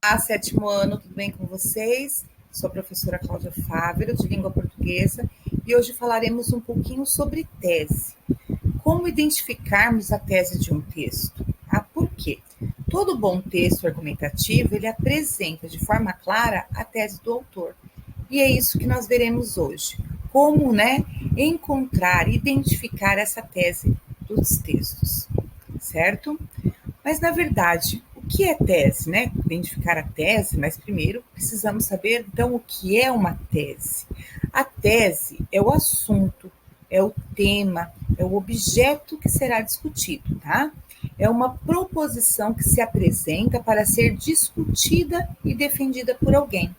Olá, sétimo ano, tudo bem com vocês? Sou a professora Cláudia Fávero, de língua portuguesa, e hoje falaremos um pouquinho sobre tese. Como identificarmos a tese de um texto? Por quê? Todo bom texto argumentativo, ele apresenta de forma clara a tese do autor. E é isso que nós veremos hoje. Como, encontrar, identificar essa tese dos textos, certo? Mas, na verdade, o que é tese, Identificar a tese, mas primeiro precisamos saber, então, o que é uma tese. A tese é o assunto, é o tema, é o objeto que será discutido, tá? É uma proposição que se apresenta para ser discutida e defendida por alguém,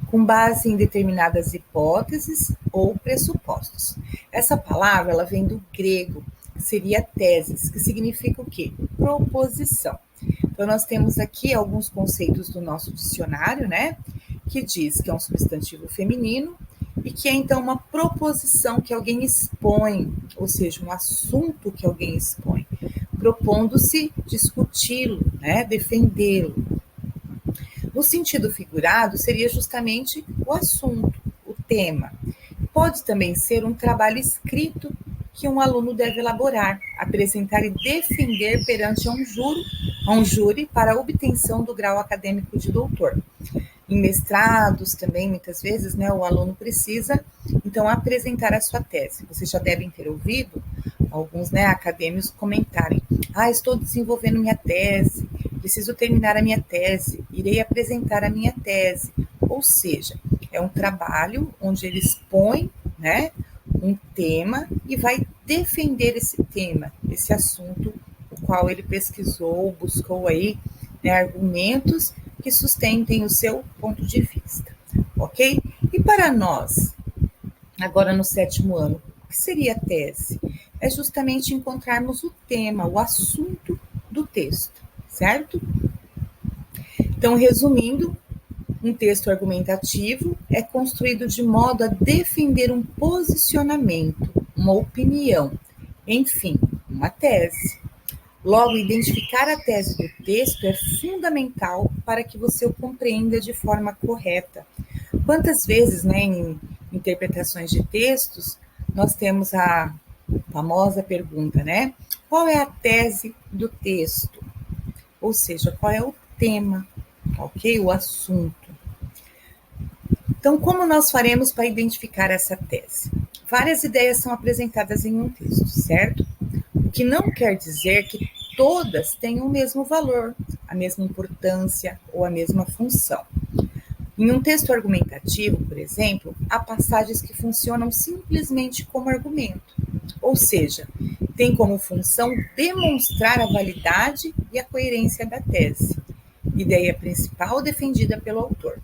com base em determinadas hipóteses ou pressupostos. Essa palavra, ela vem do grego, que seria teses, que significa o quê? Proposição. Então, nós temos aqui alguns conceitos do nosso dicionário, que diz que é um substantivo feminino e que é, então, uma proposição que alguém expõe, ou seja, um assunto que alguém expõe, propondo-se discuti-lo, defendê-lo. No sentido figurado, seria justamente o assunto, o tema. Pode também ser um trabalho escrito que um aluno deve elaborar, apresentar e defender perante um júri para a obtenção do grau acadêmico de doutor. Em mestrados também, muitas vezes, o aluno precisa, então, apresentar a sua tese. Vocês já devem ter ouvido alguns acadêmicos comentarem: estou desenvolvendo minha tese, preciso terminar a minha tese, irei apresentar a minha tese. Ou seja, é um trabalho onde ele expõe, um tema e vai defender esse tema, esse assunto, o qual ele pesquisou, buscou aí, argumentos que sustentem o seu ponto de vista, ok? E para nós, agora no sétimo ano, o que seria a tese? É justamente encontrarmos o tema, o assunto do texto, certo? Então, resumindo, um texto argumentativo é construído de modo a defender um posicionamento, uma opinião, enfim, uma tese. Logo, identificar a tese do texto é fundamental para que você o compreenda de forma correta. Quantas vezes, em interpretações de textos, nós temos a famosa pergunta, qual é a tese do texto? Ou seja, qual é o tema, ok? O assunto. Então, como nós faremos para identificar essa tese? Várias ideias são apresentadas em um texto, certo? O que não quer dizer que todas tenham o mesmo valor, a mesma importância ou a mesma função. Em um texto argumentativo, por exemplo, há passagens que funcionam simplesmente como argumento, ou seja, tem como função demonstrar a validade e a coerência da tese, ideia principal defendida pelo autor.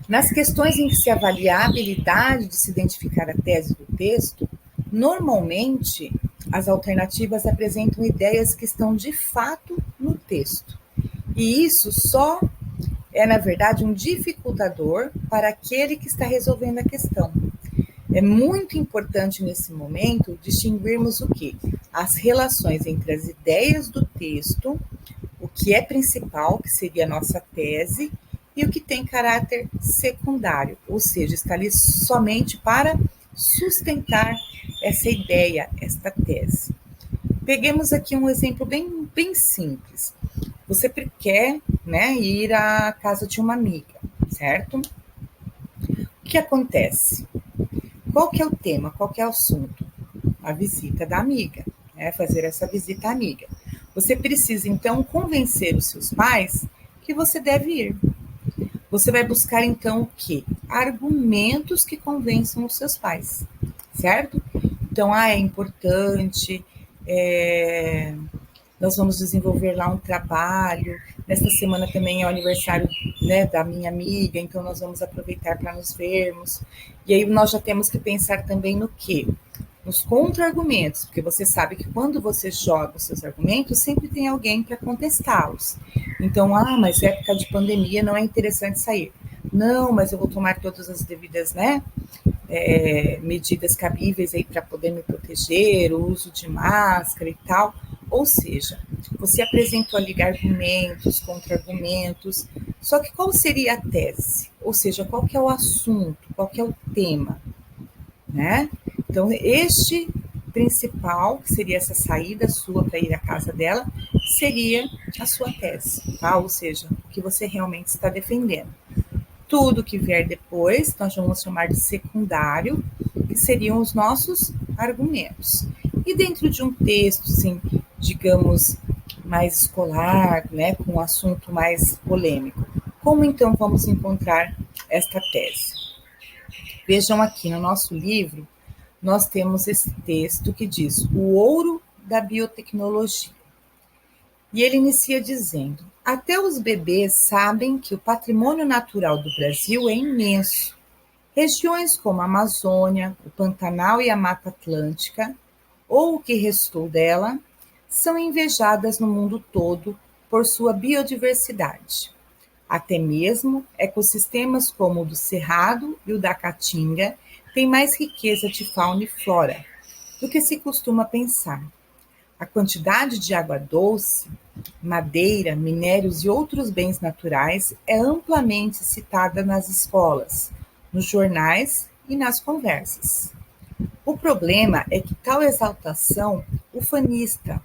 Nas questões em que se avalia a habilidade de se identificar a tese do texto, normalmente as alternativas apresentam ideias que estão de fato no texto. E isso só é, na verdade, um dificultador para aquele que está resolvendo a questão. É muito importante nesse momento distinguirmos o quê? As relações entre as ideias do texto, o que é principal, que seria a nossa tese, e o que tem caráter secundário, ou seja, está ali somente para sustentar essa ideia, esta tese. Peguemos aqui um exemplo bem simples. Você quer, ir à casa de uma amiga, certo? O que acontece? Qual que é o tema? Qual que é o assunto? A visita da amiga, fazer essa visita à amiga. Você precisa, então, convencer os seus pais que você deve ir. Você vai buscar, então, o quê? Argumentos que convençam os seus pais, certo? Então, é importante, nós vamos desenvolver lá um trabalho, nesta semana também é o aniversário, da minha amiga, então nós vamos aproveitar para nos vermos. E aí nós já temos que pensar também no quê? Nos contra-argumentos, porque você sabe que quando você joga os seus argumentos, sempre tem alguém para contestá-los. Então, mas época de pandemia não é interessante sair. Não, mas eu vou tomar todas as devidas, medidas cabíveis aí para poder me proteger, o uso de máscara e tal. Ou seja, você apresentou ali argumentos, contra-argumentos, Só que qual seria a tese? Ou seja, qual que é o assunto, qual que é o tema, né? Então, este principal, que seria essa saída sua para ir à casa dela, seria a sua tese, tá? Ou seja, o que você realmente está defendendo. Tudo que vier depois, nós vamos chamar de secundário, que seriam os nossos argumentos. E dentro de um texto, assim, digamos, mais escolar, né, com um assunto mais polêmico, como então vamos encontrar esta tese? Vejam aqui no nosso livro, nós temos esse texto que diz o ouro da biotecnologia. E ele inicia dizendo: até os bebês sabem que o patrimônio natural do Brasil é imenso. Regiões como a Amazônia, o Pantanal e a Mata Atlântica, ou o que restou dela, são invejadas no mundo todo por sua biodiversidade. Até mesmo ecossistemas como o do Cerrado e o da Caatinga têm mais riqueza de fauna e flora do que se costuma pensar. A quantidade de água doce, madeira, minérios e outros bens naturais é amplamente citada nas escolas, nos jornais e nas conversas. O problema é que tal exaltação ufanista,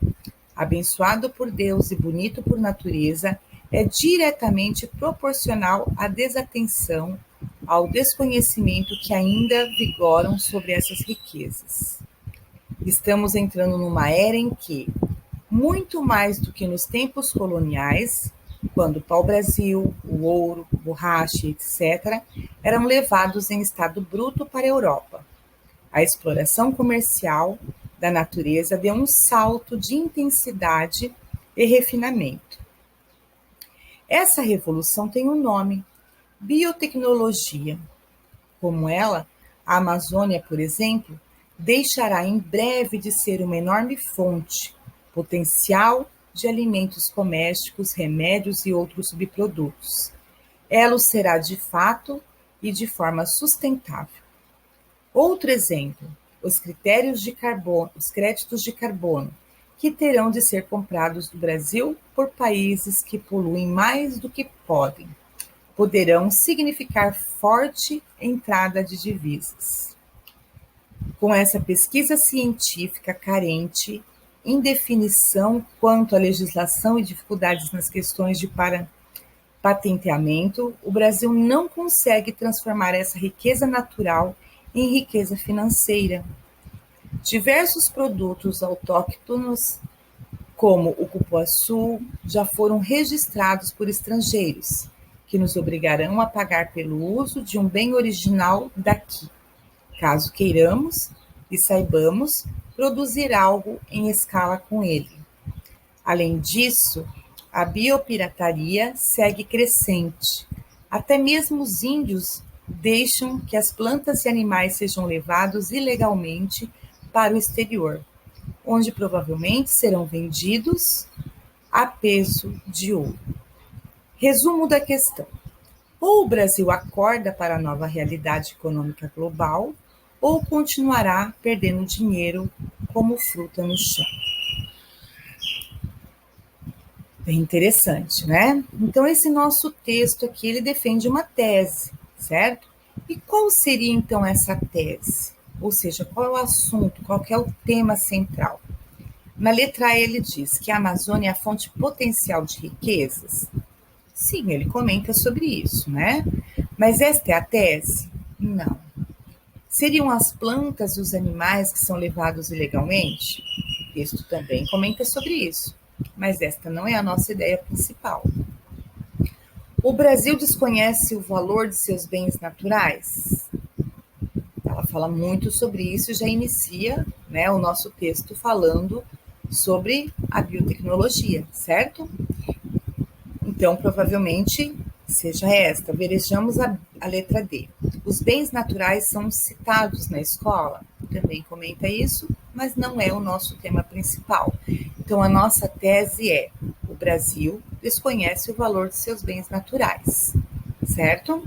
abençoado por Deus e bonito por natureza, é diretamente proporcional à desatenção, ao desconhecimento que ainda vigoram sobre essas riquezas. Estamos entrando numa era em que, muito mais do que nos tempos coloniais, quando o pau-brasil, o ouro, borracha, etc., eram levados em estado bruto para a Europa. A exploração comercial da natureza deu um salto de intensidade e refinamento. Essa revolução tem um nome: biotecnologia. Como ela, a Amazônia, por exemplo, deixará em breve de ser uma enorme fonte, potencial de alimentos domésticos, remédios e outros subprodutos. Ela o será de fato e de forma sustentável. Outro exemplo, os créditos de carbono, que terão de ser comprados do Brasil por países que poluem mais do que podem, poderão significar forte entrada de divisas. Com essa pesquisa científica carente, indefinição quanto à legislação e dificuldades nas questões de patenteamento, o Brasil não consegue transformar essa riqueza natural em riqueza financeira. Diversos produtos autóctonos, como o cupuaçu, já foram registrados por estrangeiros, que nos obrigarão a pagar pelo uso de um bem original daqui, caso queiramos e saibamos produzir algo em escala com ele. Além disso, a biopirataria segue crescente. Até mesmo os índios deixam que as plantas e animais sejam levados ilegalmente para o exterior, onde provavelmente serão vendidos a peso de ouro. Resumo da questão: ou o Brasil acorda para a nova realidade econômica global, ou continuará perdendo dinheiro como fruta no chão. Bem interessante, né? Então, esse nosso texto aqui, ele defende uma tese, certo? E qual seria, então, essa tese? Ou seja, qual é o assunto, qual que é o tema central? Na letra A, ele diz que a Amazônia é a fonte potencial de riquezas. Sim, ele comenta sobre isso, né? Mas esta é a tese? Não. Seriam as plantas e os animais que são levados ilegalmente? O texto também comenta sobre isso, mas esta não é a nossa ideia principal. O Brasil desconhece o valor de seus bens naturais? Ela fala muito sobre isso e já inicia, né, o nosso texto falando sobre a biotecnologia, certo? Então, provavelmente seja esta. Vejamos a letra D. Os bens naturais são citados na escola? Também comenta isso, mas não é o nosso tema principal. Então, a nossa tese é: o Brasil desconhece o valor de seus bens naturais, certo?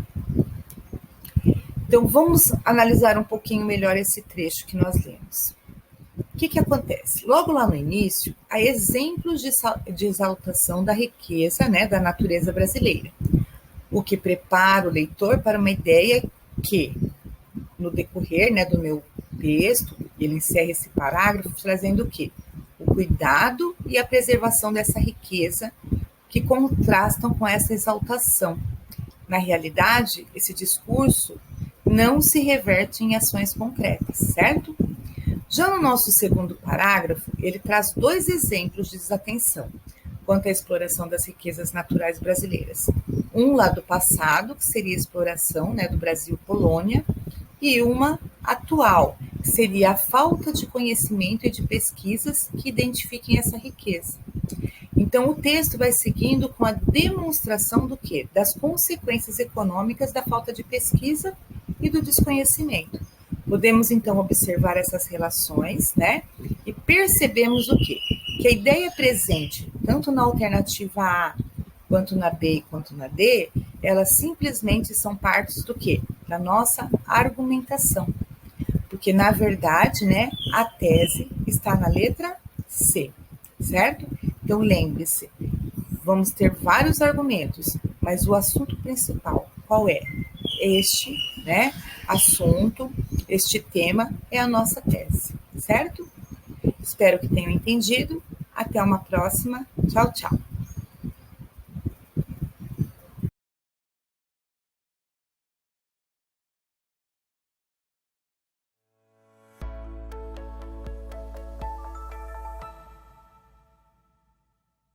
Então, vamos analisar um pouquinho melhor esse trecho que nós lemos. O que acontece? Logo lá no início, há exemplos de exaltação da riqueza, né, da natureza brasileira. o que prepara o leitor para uma ideia que, no decorrer, né, do meu texto, ele encerra esse parágrafo trazendo o quê? O cuidado e a preservação dessa riqueza que contrastam com essa exaltação. Na realidade, esse discurso não se reverte em ações concretas, certo? Já no nosso segundo parágrafo, ele traz dois exemplos de desatenção quanto à exploração das riquezas naturais brasileiras. Um lá do passado, que seria a exploração, né, do Brasil-Polônia, e uma atual, que seria a falta de conhecimento e de pesquisas que identifiquem essa riqueza. Então, o texto vai seguindo com a demonstração do quê? Das consequências econômicas da falta de pesquisa e do desconhecimento. Podemos, então, observar essas relações, né? E percebemos o quê? Que a ideia presente, tanto na alternativa A, quanto na B, quanto na D, elas simplesmente são partes do quê? Da nossa argumentação. Porque, na verdade, né, a tese está na letra C, certo? Então, lembre-se, vamos ter vários argumentos, mas o assunto principal, qual é? Este, né, assunto, este tema é a nossa tese, certo? Espero que tenham entendido. Até uma próxima. Tchau, tchau.